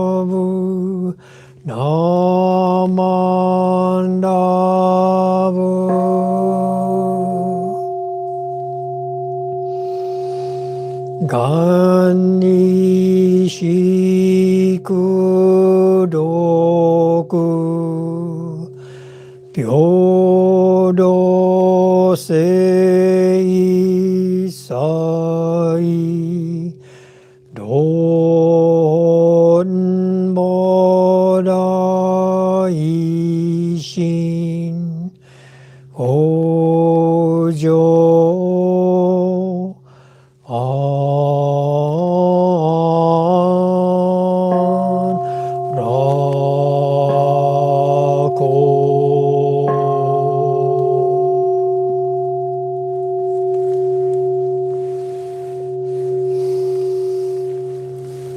Namandavu, Namandavu. Ganishikudoku Pyodo sei sai Don Bodai Shin Ojo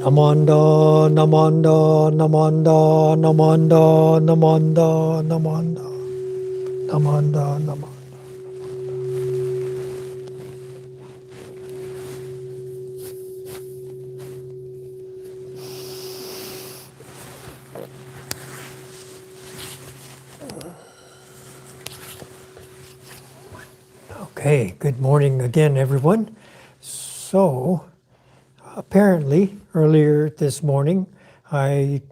Namanda, Namanda, Namanda, Namanda, Namanda, Namanda, Namanda, Namanda. Okay, good morning again, everyone. So, apparently, earlier this morning, I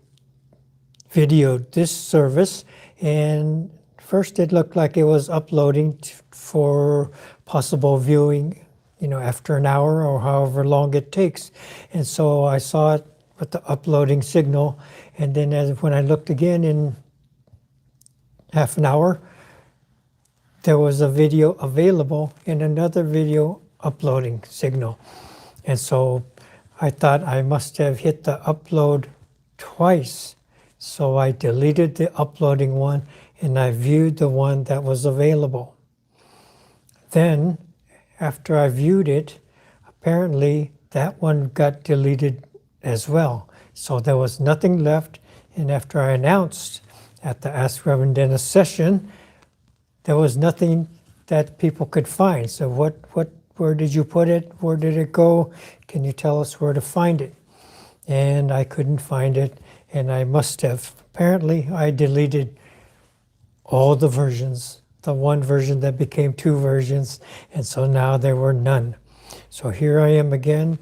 videoed this service, and first it looked like it was uploading for possible viewing, after an hour or however long it takes. And so I saw it with the uploading signal, and then when I looked again in half an hour, there was a video available and another video uploading signal. And so I thought I must have hit the upload twice. So I deleted the uploading one and I viewed the one that was available. Then, after I viewed it, apparently that one got deleted as well. So there was nothing left. And after I announced at the Ask Reverend Dennis session, there was nothing that people could find. So where did you put it? Where did it go? Can you tell us where to find it? And I couldn't find it, and I must have. Apparently, I deleted all the versions, the one version that became two versions, and so now there were none. So here I am again,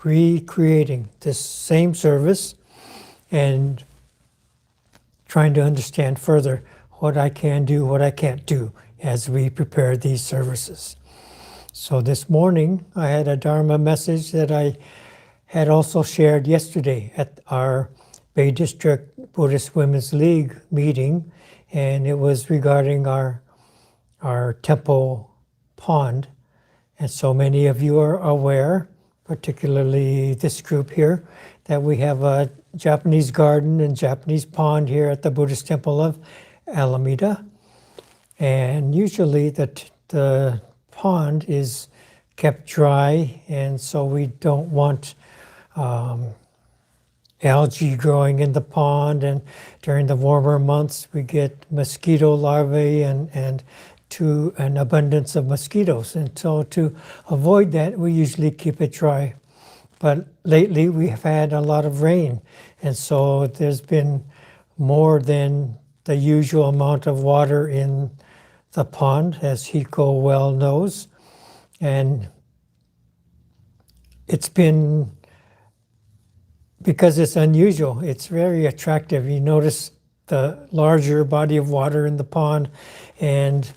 recreating this same service and trying to understand further what I can do, what I can't do as we prepare these services. So this morning, I had a Dharma message that I had also shared yesterday at our Bay District Buddhist Women's League meeting, and it was regarding our temple pond. And so many of you are aware, particularly this group here, that we have a Japanese garden and Japanese pond here at the Buddhist Temple of Alameda. And usually the pond is kept dry, and so we don't want algae growing in the pond, and during the warmer months we get mosquito larvae and an abundance of mosquitoes. And so to avoid that, we usually keep it dry. But lately we have had a lot of rain, and so there's been more than the usual amount of water in the pond, as Hiko well knows. And it's been, because it's unusual, it's very attractive. You notice the larger body of water in the pond, and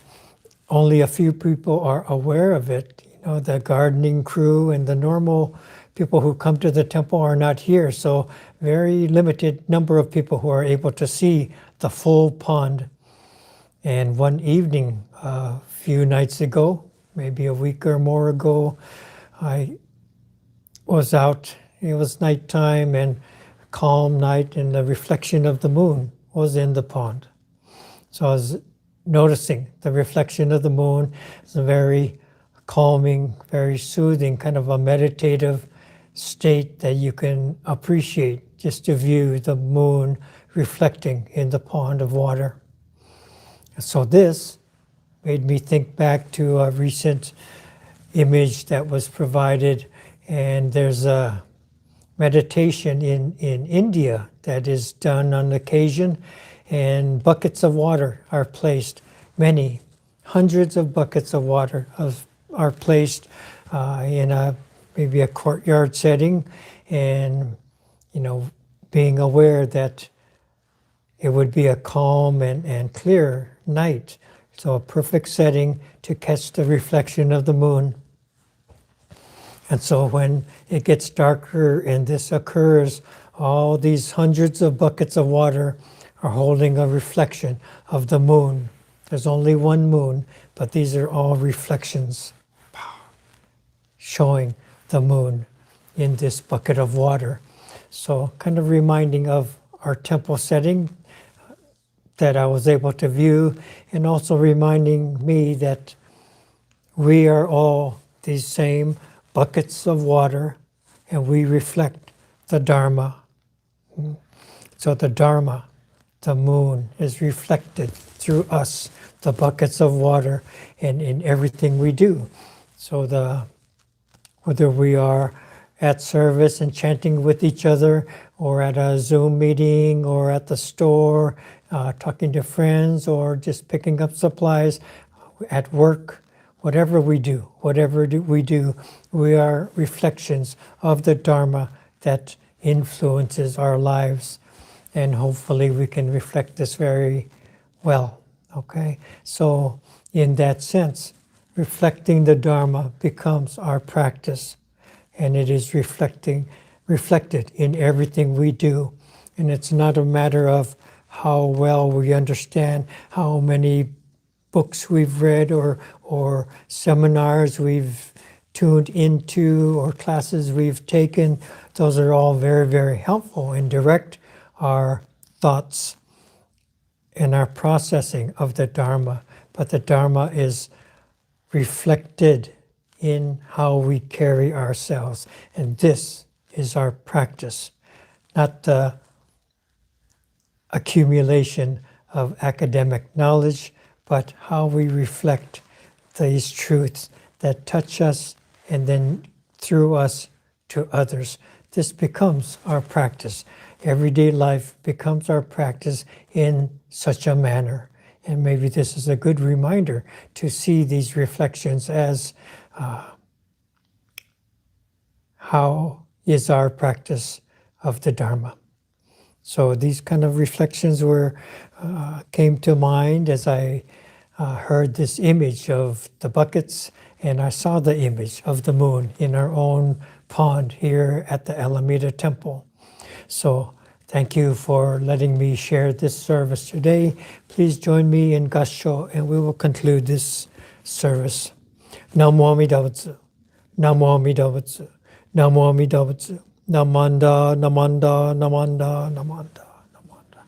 only a few people are aware of it. The gardening crew and the normal people who come to the temple are not here, so very limited number of people who are able to see the full pond. And one evening, a few nights ago, maybe a week or more ago, I was out. It was nighttime and a calm night, and the reflection of the moon was in the pond. So I was noticing the reflection of the moon. It's a very calming, very soothing, kind of a meditative state that you can appreciate just to view the moon reflecting in the pond of water. So this made me think back to a recent image that was provided, and there's a meditation in India that is done on occasion, and buckets of water are placed. Many hundreds of buckets of water are placed in maybe a courtyard setting, and being aware that it would be a calm and clear night. So a perfect setting to catch the reflection of the moon. And so when it gets darker and this occurs, all these hundreds of buckets of water are holding a reflection of the moon. There's only one moon, but these are all reflections showing the moon in this bucket of water. So kind of reminding of our temple setting that I was able to view, and also reminding me that we are all these same buckets of water, and we reflect the Dharma. So the Dharma, the moon, is reflected through us, the buckets of water, and in everything we do. So whether we are at service and chanting with each other, or at a Zoom meeting, or at the store, talking to friends, or just picking up supplies, at work, whatever we do, we are reflections of the Dharma that influences our lives. And hopefully we can reflect this very well, okay? So in that sense, reflecting the Dharma becomes our practice, and it is reflected in everything we do. And it's not a matter of how well we understand, how many books we've read, or seminars we've tuned into, or classes we've taken. Those are all very, very helpful and direct our thoughts and our processing of the Dharma. But the Dharma is reflected in how we carry ourselves. And this is our practice, not the accumulation of academic knowledge, but how we reflect these truths that touch us and then through us to others. This becomes our practice. Everyday life becomes our practice in such a manner. And maybe this is a good reminder to see these reflections as how is our practice of the Dharma. So these kind of reflections came to mind as I heard this image of the buckets, and I saw the image of the moon in our own pond here at the Alameda Temple. So thank you for letting me share this service today. Please join me in Gassho, and we will conclude this service. Namo Amida Butsu, Namo Amida Butsu, Namo Amida Butsu, Namanda, Namanda, Namanda, Namanda, Namanda.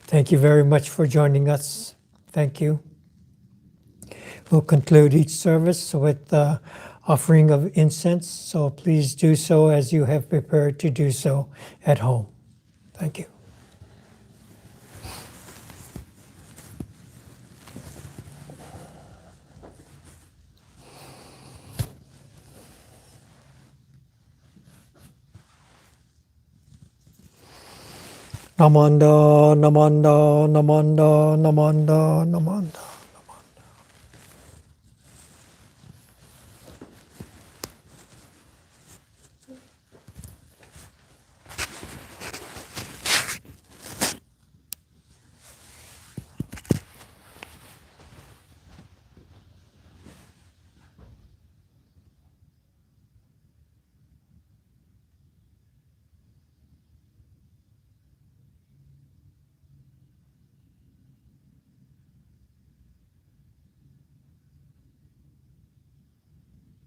Thank you very much for joining us. Thank you. We'll conclude each service with the offering of incense, so please do so as you have prepared to do so at home. Thank you. Namanda, Namanda, Namanda, Namanda, Namanda.